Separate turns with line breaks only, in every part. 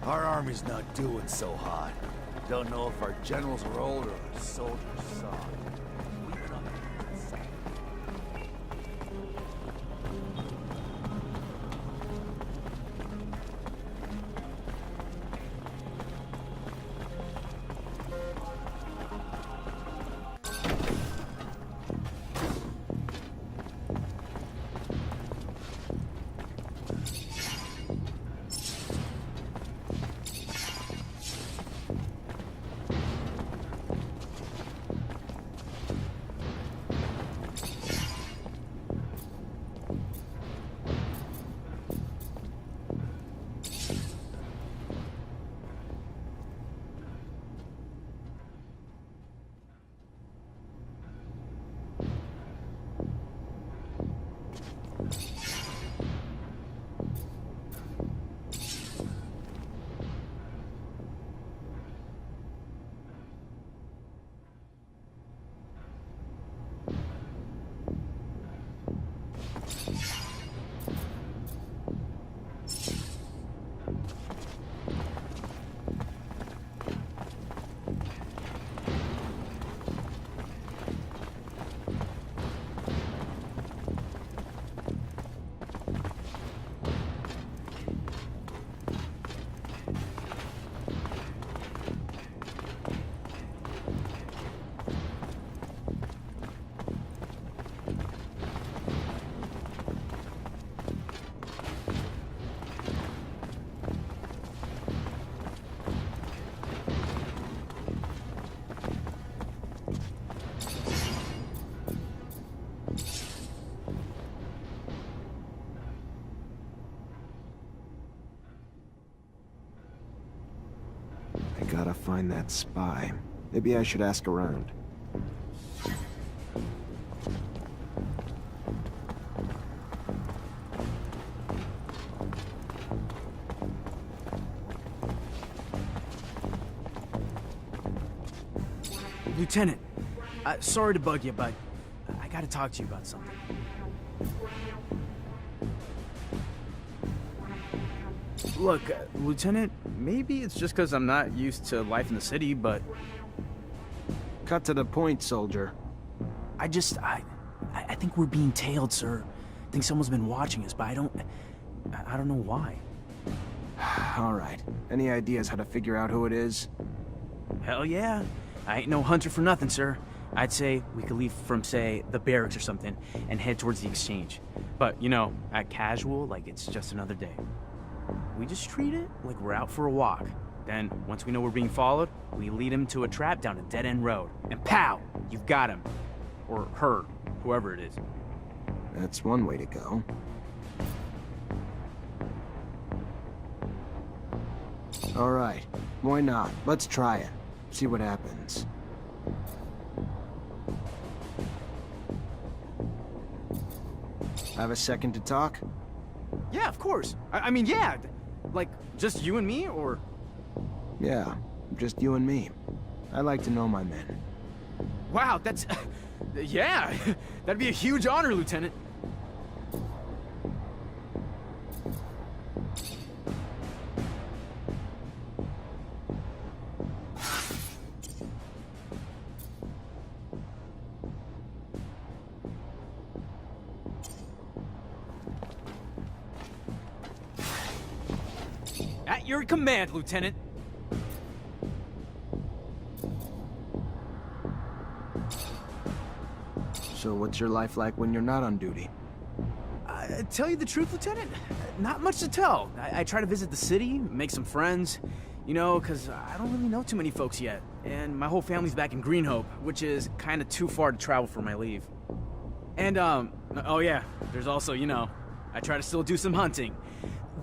Our army's not doing so hot. Don't know if our generals are old or our soldiers soft. We've been up against the
Gotta find that spy. Maybe I should ask around.
Lieutenant, sorry to bug you, but I gotta talk to you about something. Look, Lieutenant, maybe it's just because I'm not used to life in the city, but...
Cut to the point, soldier.
I think we're being tailed, sir. I think someone's been watching us, but I don't know why.
All right. Any ideas how to figure out who it is?
Hell yeah. I ain't no hunter for nothing, sir. I'd say we could leave from, say, the barracks or something and head towards the exchange. But, you know, act casual, like it's just another day. We just treat it like we're out for a walk. Then, once we know we're being followed, we lead him to a trap down a dead-end road. And pow! You've got him. Or her. Whoever it is.
That's one way to go. All right. Why not? Let's try it. See what happens. Have a second to talk?
Yeah, of course. I mean, yeah. Like, just you and me, or...
Yeah, just you and me. I like to know my men.
Wow, that's... yeah, that'd be a huge honor, Lieutenant. At your command, Lieutenant.
So what's your life like when you're not on duty?
Tell you the truth, Lieutenant, not much to tell. I try to visit the city, make some friends, you know, because I don't really know too many folks yet. And my whole family's back in Greenhope, which is kind of too far to travel for my leave. And, oh yeah, there's also, you know, I try to still do some hunting.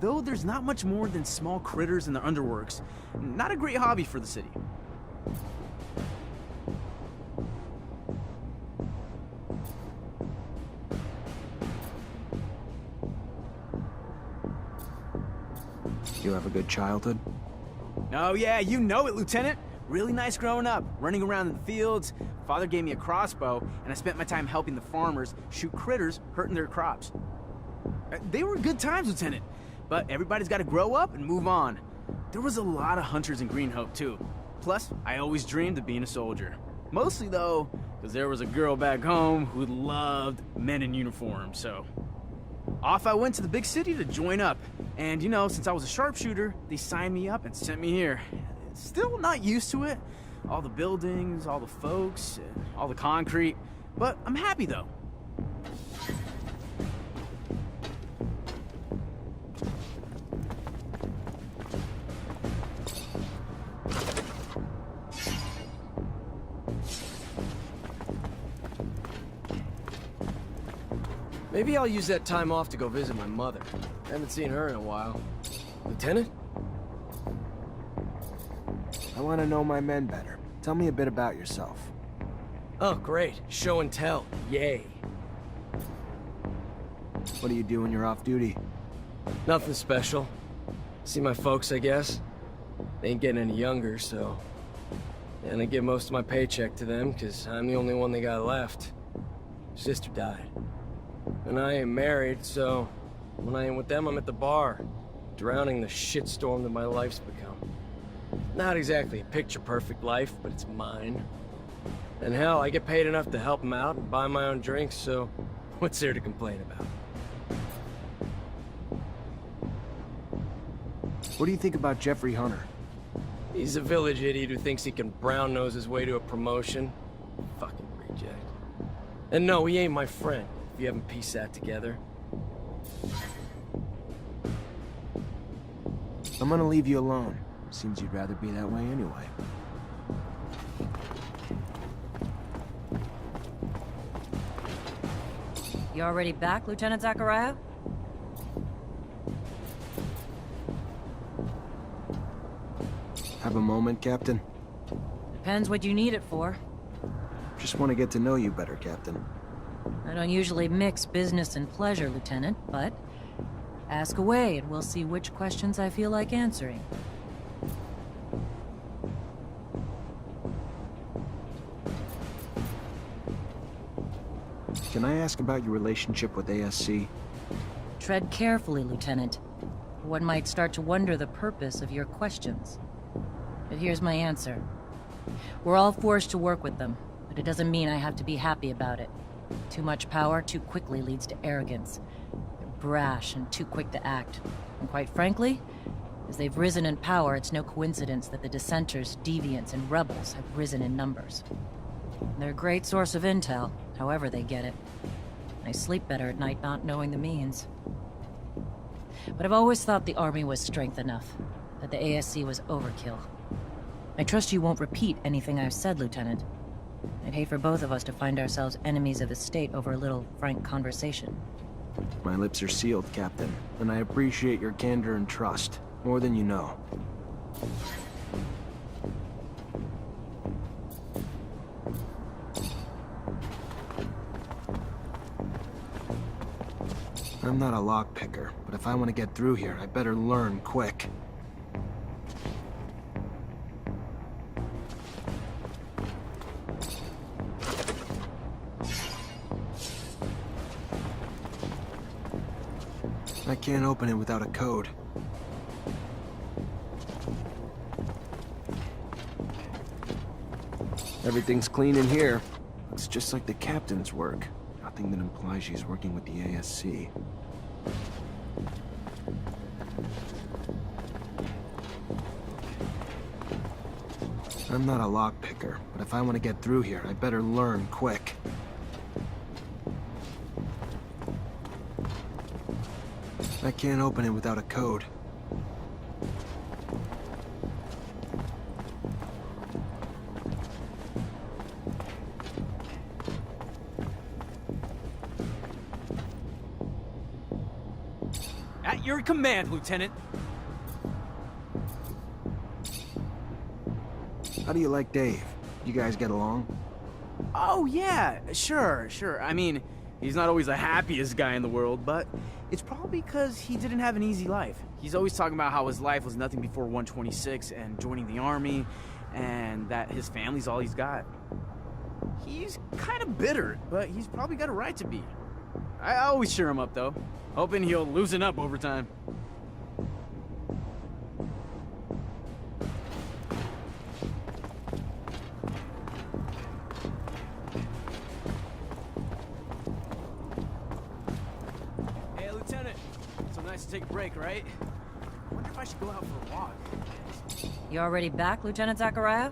Though there's not much more than small critters in the underworks. Not a great hobby for the city.
You have a good childhood?
Oh yeah, you know it, Lieutenant. Really nice growing up, running around in the fields. Father gave me a crossbow, and I spent my time helping the farmers shoot critters hurting their crops. They were good times, Lieutenant, but everybody's got to grow up and move on. There was a lot of hunters in Greenhope, too. Plus, I always dreamed of being a soldier. Mostly, though, because there was a girl back home who loved men in uniform, so... Off I went to the big city to join up. And, you know, since I was a sharpshooter, they signed me up and sent me here. Still not used to it. All the buildings, all the folks, all the concrete. But I'm happy, though.
Maybe I'll use that time off to go visit my mother. Haven't seen her in a while. Lieutenant?
I want to know my men better. Tell me a bit about yourself.
Oh, great. Show and tell. Yay.
What do you do when you're off duty?
Nothing special. See my folks, I guess. They ain't getting any younger, so... And I give most of my paycheck to them, because I'm the only one they got left. Sister died. And I ain't married, so... When I ain't with them, I'm at the bar. Drowning the shitstorm that my life's become. Not exactly a picture-perfect life, but it's mine. And hell, I get paid enough to help them out and buy my own drinks, so... What's there to complain about?
What do you think about Jeffrey Hunter?
He's a village idiot who thinks he can brown-nose his way to a promotion. Fucking reject. And no, he ain't my friend, if you haven't pieced that together.
I'm gonna leave you alone. Seems you'd rather be that way anyway.
You already back, Lieutenant Zachariah?
Have a moment, Captain?
Depends what you need it for.
Just want to get to know you better, Captain.
I don't usually mix business and pleasure, Lieutenant, but... ask away and we'll see which questions I feel like answering.
Can I ask about your relationship with ASC?
Tread carefully, Lieutenant. One might start to wonder the purpose of your questions. But here's my answer. We're all forced to work with them, but it doesn't mean I have to be happy about it. Too much power too quickly leads to arrogance. They're brash and too quick to act. And quite frankly, as they've risen in power, it's no coincidence that the dissenters, deviants, and rebels have risen in numbers. They're a great source of intel, however they get it. I sleep better at night not knowing the means. But I've always thought the army was strength enough, that the ASC was overkill. I trust you won't repeat anything I've said, Lieutenant. I'd hate for both of us to find ourselves enemies of the state over a little frank conversation.
My lips are sealed, Captain, and I appreciate your candor and trust, more than you know. I'm not a lockpicker, but if I want to get through here, I better learn quick. I can't open it without a code. Everything's clean in here. Looks just like the captain's work. Nothing that implies she's working with the ASC. I'm not a lockpicker, but if I want to get through here, I better learn quick. I can't open it without a code.
At your command, Lieutenant.
How do you like Dave? You guys get along?
Oh, yeah, sure. I mean, he's not always the happiest guy in the world, but it's probably because he didn't have an easy life. He's always talking about how his life was nothing before 126 and joining the army, and that his family's all he's got. He's kind of bitter, but he's probably got a right to be. I always cheer him up, though, hoping he'll loosen up over time. Hey, Lieutenant. So nice to take a break, right? I wonder if I should go out for a walk.
You already back, Lieutenant Zachariah?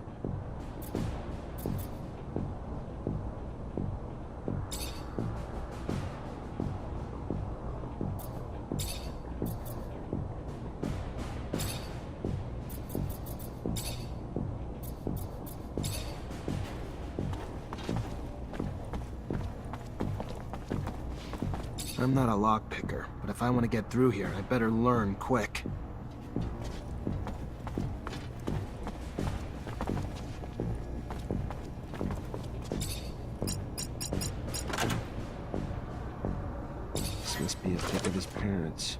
I'm not a lockpicker, but if I want to get through here, I better learn quick. This must be a pic of his parents.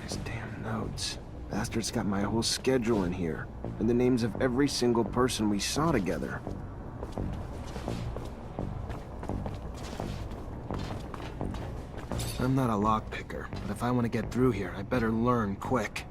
His damn notes. Bastard's got my whole schedule in here, and the names of every single person we saw together. I'm not a lockpicker, but if I want to get through here, I better learn quick.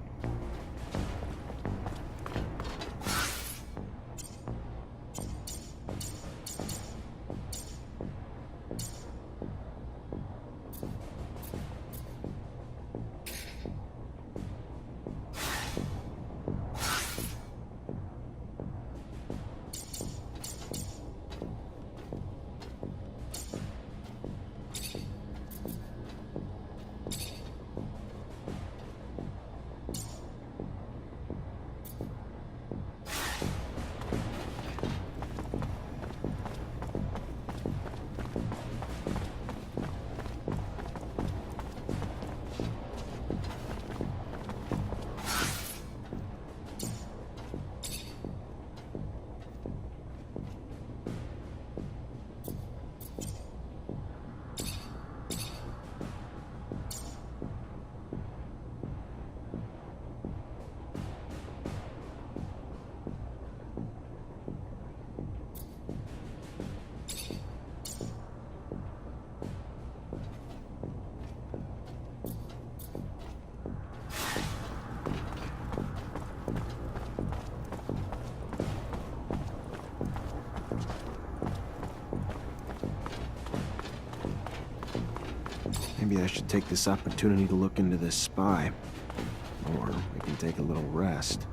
Maybe I should take this opportunity to look into this spy. Or we can take a little rest.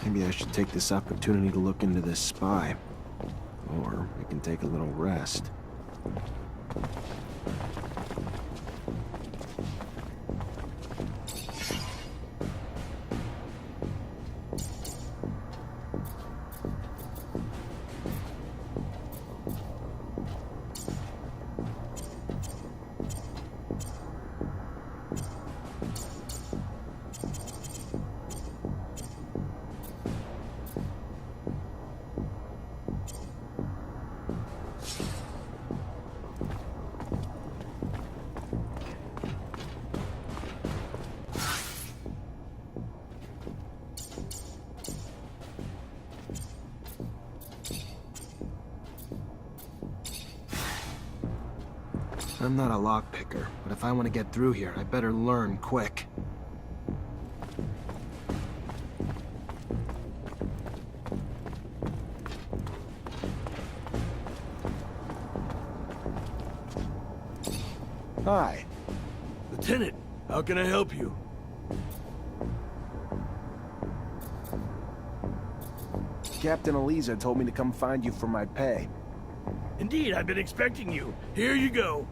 Maybe I should take this opportunity to look into this spy. Or I can take a little rest. I'm not a lockpicker, but if I want to get through here, I better learn quick. Hi.
Lieutenant, how can I help you?
Captain Eliza told me to come find you for my pay.
Indeed, I've been expecting you. Here you go.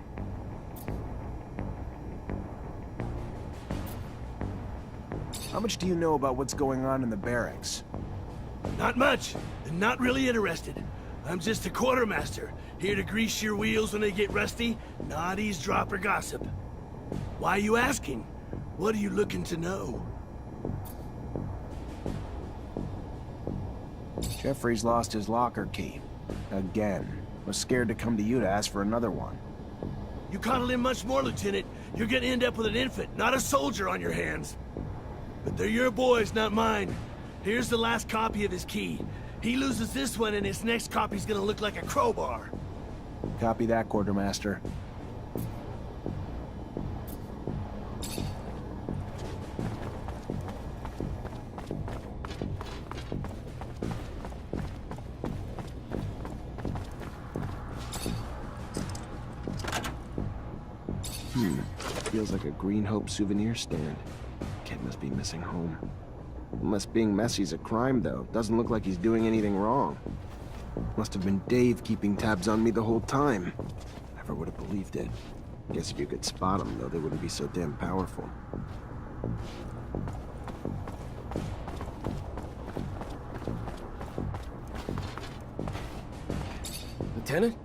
How much do you know about what's going on in the barracks?
Not much, and not really interested. I'm just a quartermaster, here to grease your wheels when they get rusty, not eavesdrop or gossip. Why are you asking? What are you looking to know?
Jeffrey's lost his locker key. Again. Was scared to come to you to ask for another one.
You coddle him much more, Lieutenant. You're gonna end up with an infant, not a soldier on your hands. But they're your boys, not mine. Here's the last copy of his key. He loses this one and his next copy's gonna look like a crowbar.
Copy that, Quartermaster. Feels like a Green Hope souvenir stand. Kid must be missing home. Unless being messy's a crime, though. Doesn't look like he's doing anything wrong. Must have been Dave keeping tabs on me the whole time. Never would have believed it. Guess if you could spot them, though, they wouldn't be so damn powerful.
Lieutenant?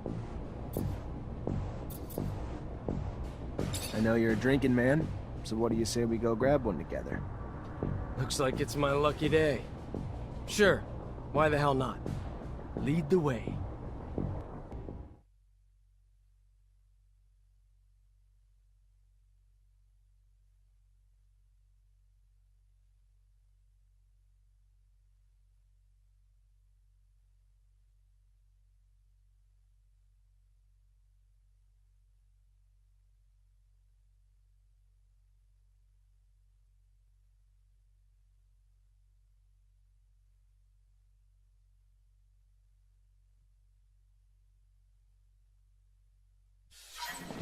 I know you're a drinking man, so what do you say we go grab one together?
Looks like it's my lucky day. Sure, why the hell not? Lead the way.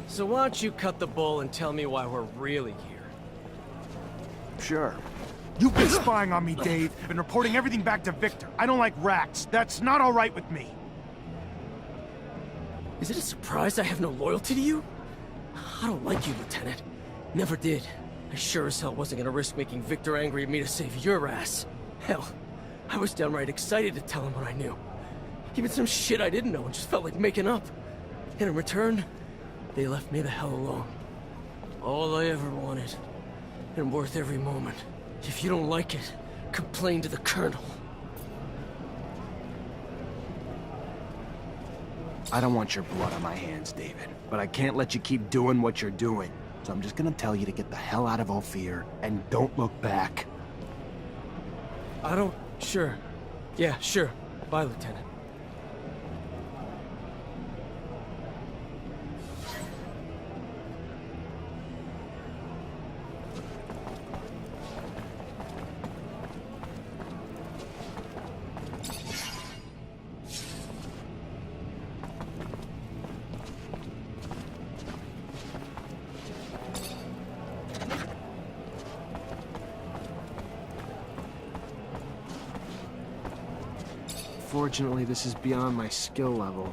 So why don't you cut the bull and tell me why we're really here?
Sure.
You've been spying on me, Dave, and reporting everything back to Victor. I don't like rats. That's not all right with me.
Is it a surprise I have no loyalty to you? I don't like you, Lieutenant. Never did. I sure as hell wasn't gonna risk making Victor angry at me to save your ass. Hell, I was downright excited to tell him what I knew. Even some shit I didn't know and just felt like making up. And in return, they left me the hell alone. All I ever wanted, and worth every moment. If you don't like it, complain to the Colonel.
I don't want your blood on my hands, David, but I can't let you keep doing what you're doing. So I'm just gonna tell you to get the hell out of Ophir, and don't look back.
Sure. Yeah, sure. Bye, Lieutenant.
Unfortunately, this is beyond my skill level.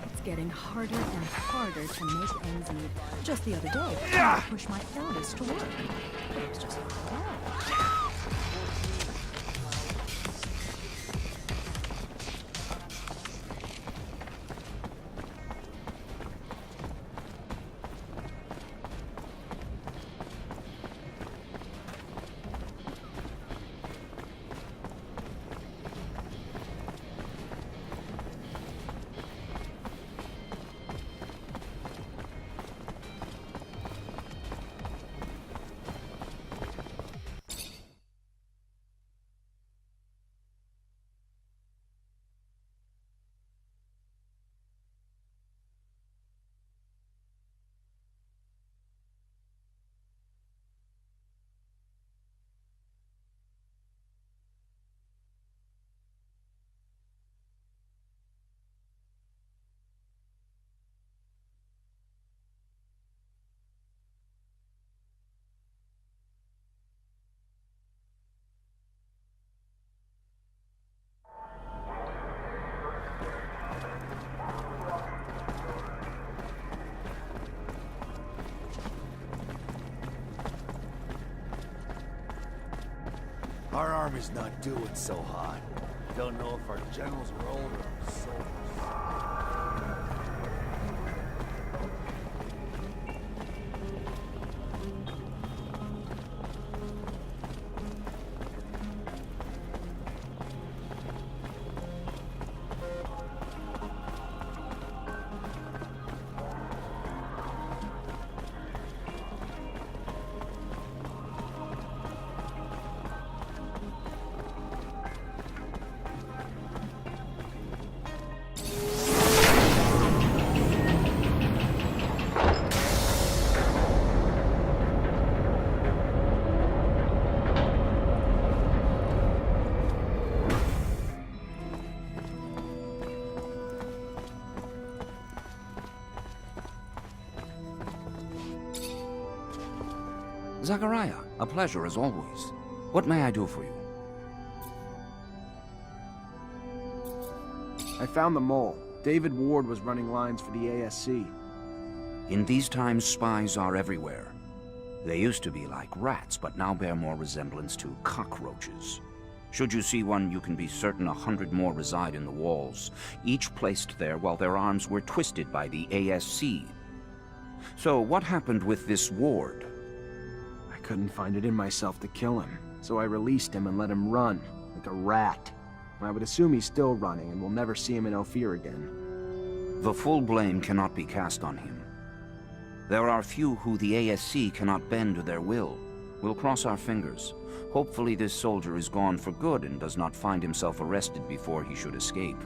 It's getting harder and harder to make ends meet. Just the other day, I had to push my eldest to work. But it was just fun.
Our army's not doing so hot. Don't know if our generals are older or soldiers.
Zachariah, a pleasure as always. What may I do for you?
I found the mole. David Ward was running lines for the ASC.
In these times, spies are everywhere. They used to be like rats, but now bear more resemblance to cockroaches. Should you see one, you can be certain 100 more reside in the walls, each placed there while their arms were twisted by the ASC. So what happened with this Ward?
I couldn't find it in myself to kill him, so I released him and let him run, like a rat. I would assume he's still running, and we'll never see him in Ophir again.
The full blame cannot be cast on him. There are few who the ASC cannot bend to their will. We'll cross our fingers. Hopefully this soldier is gone for good and does not find himself arrested before he should escape.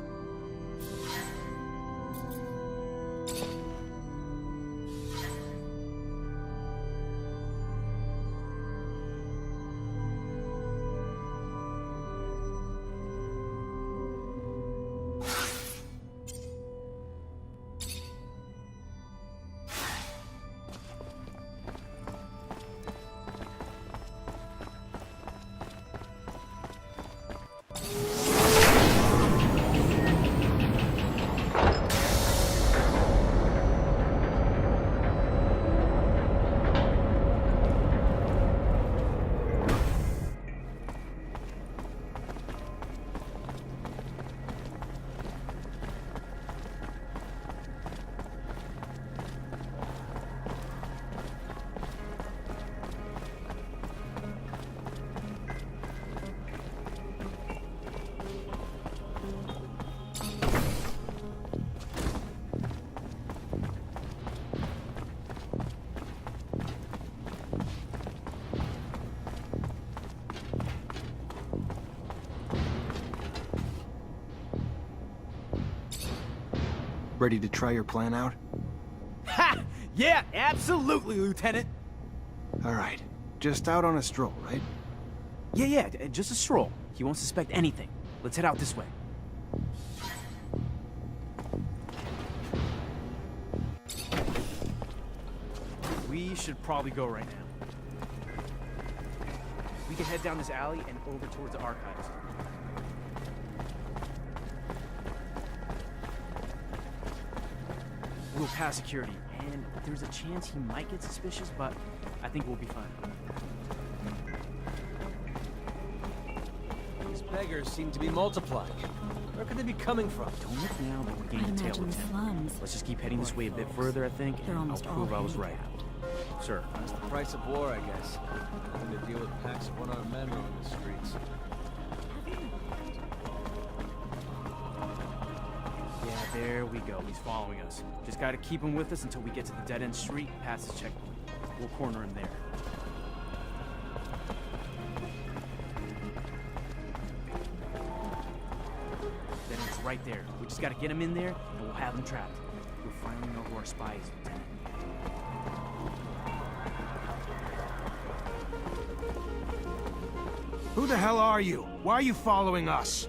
Ready to try your plan out?
Ha! Yeah, absolutely, Lieutenant.
All right. Just out on a stroll, right?
Yeah, just a stroll. He won't suspect anything. Let's head out this way. we should probably go right now. We can head down this alley and over towards the archives. We'll pass security, and there's a chance he might get suspicious, but I think we'll be fine.
These beggars seem to be multiplying. Where could they be coming from?
Don't look now, but we're getting
I'd
a tail
imagine
of
the
him.
slums.
Let's just keep heading this way a bit further, I think,
They're
and I'll
almost all
prove I was right.
handicapped.
Sir.
That's the price of war, I guess. Having to deal with packs of one-armed men roaming the streets.
Yeah, there we go. He's following us. Just gotta keep him with us until we get to the dead-end street, past his checkpoint. We'll corner him there. Then it's right there. We just gotta get him in there, and we'll have him trapped. We'll finally know who our spy is, Lieutenant.
Who the hell are you? Why are you following us?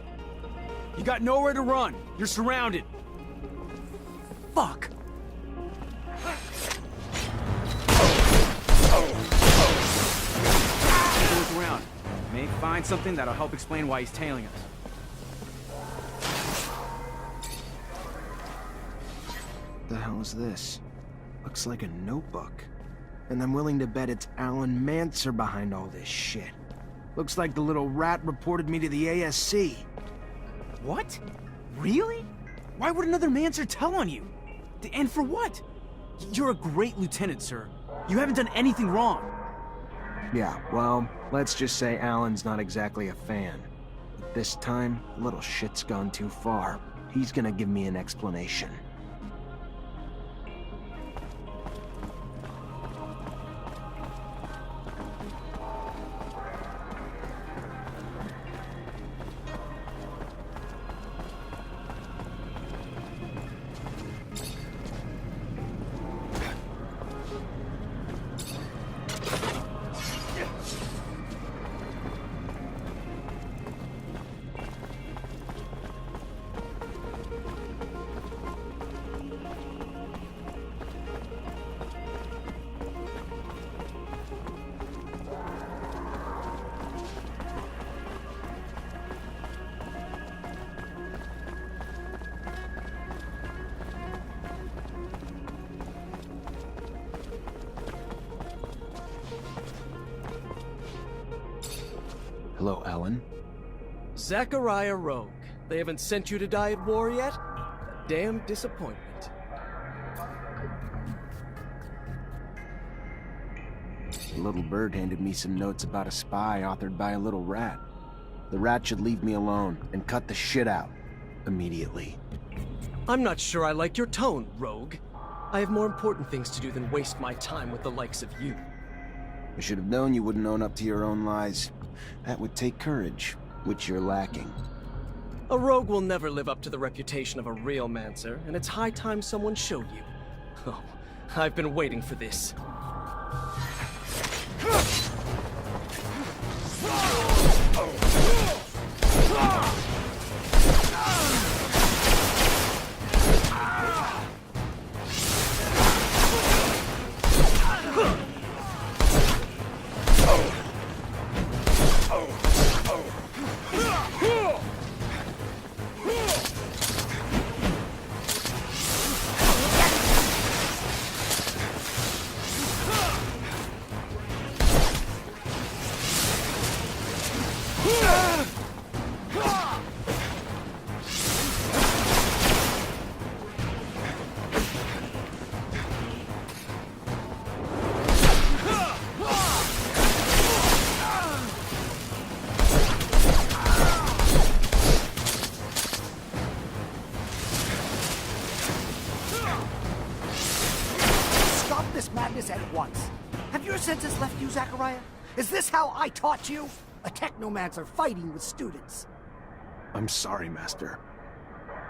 You got nowhere to run. You're surrounded. Fuck! Look around. May find something that'll help explain why he's tailing us.
The hell is this? Looks like a notebook. And I'm willing to bet it's Alan Mancer behind all this shit. Looks like the little rat reported me to the ASC.
What? Really? Why would another Mancer tell on you? And for what? You're a great lieutenant, sir. You haven't done anything wrong.
Yeah, well, let's just say Alan's not exactly a fan. But this time, little shit's gone too far. He's gonna give me an explanation. Hello, Alan.
Zachariah Rogue. They haven't sent you to die at war yet? A damn disappointment.
The little bird handed me some notes about a spy authored by a little rat. The rat should leave me alone and cut the shit out. Immediately.
I'm not sure I like your tone, Rogue. I have more important things to do than waste my time with the likes of you.
I should have known you wouldn't own up to your own lies. That would take courage, which you're lacking.
A rogue will never live up to the reputation of a real Mancer, and it's high time someone showed you. Oh, I've been waiting for this.
At once. Have your senses left you, Zachariah? Is this how I taught you? A technomancer fighting with students.
I'm sorry, Master.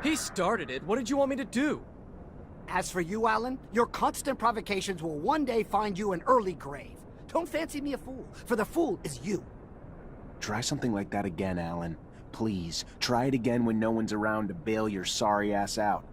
He started it. What did you want me to do?
As for you, Alan, your constant provocations will one day find you an early grave. Don't fancy me a fool, for the fool is you.
Try something like that again, Alan. Please, try it again when no one's around to bail your sorry ass out.